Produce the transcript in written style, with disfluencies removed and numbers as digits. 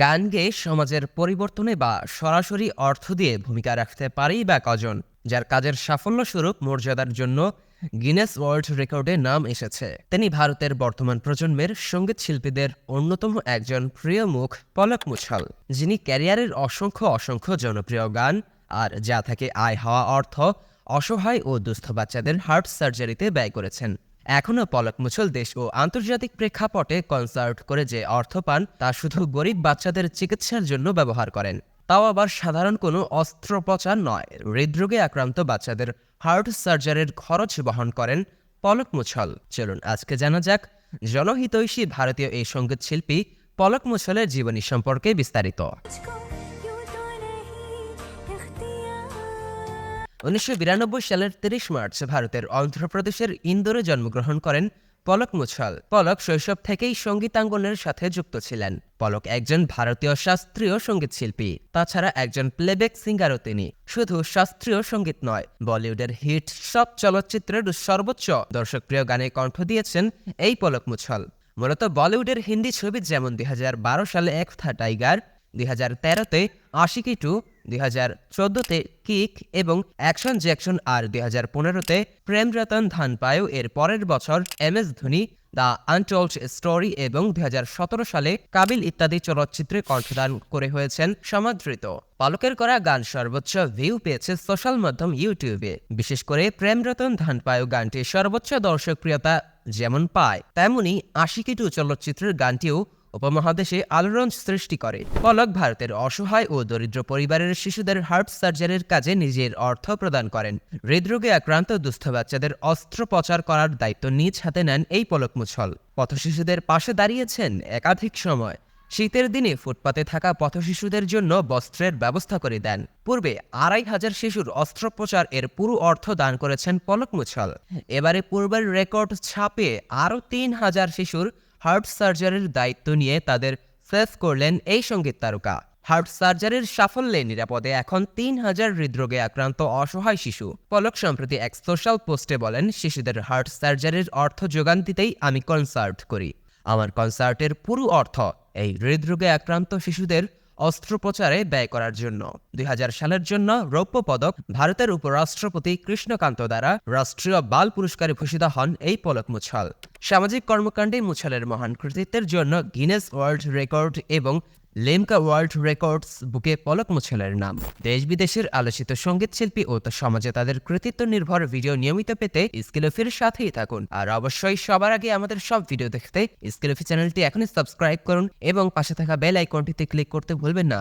গান গেয়ে সমাজের পরিবর্তনে বা সরাসরি অর্থ দিয়ে ভূমিকা রাখতে পারেই বা কজন, যার কাজের সাফল্যস্বরূপ মর্যাদার জন্য গিনেস ওয়ার্ল্ড রেকর্ডে নাম এসেছে। তিনি ভারতের বর্তমান প্রজন্মের সঙ্গীত শিল্পীদের অন্যতম একজন প্রিয় মুখ পলক মুছল, যিনি ক্যারিয়ারের অসংখ্য অসংখ্য জনপ্রিয় গান আর যা থেকে আয় হওয়া অর্থ অসহায় ও দুস্থ বাচ্চাদের হার্ট সার্জারিতে ব্যয় করেছেন। এখনও পলক মুছল দেশ ও আন্তর্জাতিক প্রেক্ষাপটে কনসার্ট করে যে অর্থ পান তা শুধু গরিব বাচ্চাদের চিকিৎসার জন্য ব্যবহার করেন, তাও আবার সাধারণ কোনো অস্ত্রোপচার নয়। হৃদরোগে আক্রান্ত বাচ্চাদের হার্ট সার্জারির খরচ বহন করেন পলক মুছল। চলুন আজকে জানা যাক জনহিতৈষী ভারতীয় এই সঙ্গীত শিল্পী পলক মুছলের জীবনী সম্পর্কে বিস্তারিত। 1992 সালের 30 মার্চ ভারতের অন্ধ্রপ্রদেশের ইন্দোরে জন্মগ্রহণ করেন পলক মুছল। পলক শৈশব থেকেই সঙ্গীতাঙ্গনের সাথে যুক্ত ছিলেন। পলক একজন ভারতীয় শাস্ত্রীয় সঙ্গীত শিল্পী, তাছাড়া একজন প্লেব্যাক সিঙ্গারও তিনি। শুধু শাস্ত্রীয় সঙ্গীত নয়, বলিউডের হিট সব চলচ্চিত্রের সর্বোচ্চ দর্শকপ্রিয় গানে কণ্ঠ দিয়েছেন এই পলক মুছল। মূলত বলিউডের হিন্দি ছবি যেমন 2012 সালে এক থা টাইগার, 2013-তে আশিকি 2, 2014-তে কিক এবং অ্যাকশন জ্যাকশন আর 2015-তে প্রেম রতন ধন পায়ো। এর পরের বছর MS Dhoni, the untold story এবং 2017 সালে কাবিল ইত্যাদি চলচ্চিত্রে কণ্ঠদান করে হয়েছেন সমাদৃত। পলকের করা গান সর্বোচ্চ ভিউ পেয়েছে সোশ্যাল মাধ্যম ইউটিউবে। বিশেষ করে প্রেম রতন ধন পায়ো গানটি সর্বোচ্চ দর্শকপ্রিয়তা যেমন পায়, তেমনি আশিকি 2 চলচ্চিত্রের গানটিও উপমহাদেশে আলোড়ন সৃষ্টি করে। পলক ভারতের অসহায় ও দরিদ্র পরিবারের শিশুদের হার্ট সার্জারির কাজে নিজের অর্থ প্রদান করেন। হৃদরোগে আক্রান্ত দুস্থ বাচ্চাদের অস্ত্রোপচার করার দায়িত্ব নিজ হাতে নেন এই পলক মুছল। পথশিশুদের পাশে দাঁড়িয়েছেন একাধিক সময়। শীতের দিনে ফুটপাতে থাকা পথশিশুদের জন্য বস্ত্রের ব্যবস্থা করে দেন। পূর্বে 2500 শিশুর অস্ত্রোপচার এর পুরো অর্থ দান করেছেন পলক মুছল। এবারে পূর্বের রেকর্ড ছাপিয়ে আরও 3000 শিশুর হার্ট সার্জারির দায়িত্ব নিয়ে তাদের সেভ করলেন এই সঙ্গীত তারকা। হার্ট সার্জারির সাফল্যে নিরাপদে এখন 3000 হৃদরোগে আক্রান্ত অসহায় শিশু। পলক সম্প্রতি এক সোশ্যাল পোস্টে বলেন, শিশুদের হার্ট সার্জারির অর্থ যোগান দিতেই আমি কনসার্ট করি। আমার কনসার্টের পুরো অর্থ এই হৃদরোগে আক্রান্ত শিশুদের অস্ত্রোপচারে ব্যয় করার জন্য। 2000 সালের জন্য রৌপ্য পদক ভারতের উপরাষ্ট্রপতি কৃষ্ণকান্ত দ্বারা রাষ্ট্রীয় বাল পুরস্কারে ভূষিত হন এই পলক মুছল। সামাজিক কর্মকাণ্ডে মুছলের মহান কৃতিত্বের জন্য গিনেস ওয়ার্ল্ড রেকর্ড এবং লিমকা ওয়ার্ল্ড রেকর্ডস বুকে পলক মুছলের নাম। দেশ বিদেশের আলোচিত সঙ্গীত শিল্পী ও সমাজে তাদের কৃতিত্ব নির্ভর ভিডিও নিয়মিত পেতে স্কিলফির সাথেই থাকুন। আর অবশ্যই সবার আগে আমাদের সব ভিডিও দেখতে স্কিলফি চ্যানেলটি এখনই সাবস্ক্রাইব করুন এবং পাশে থাকা বেল আইকনটিতে ক্লিক করতে ভুলবেন না।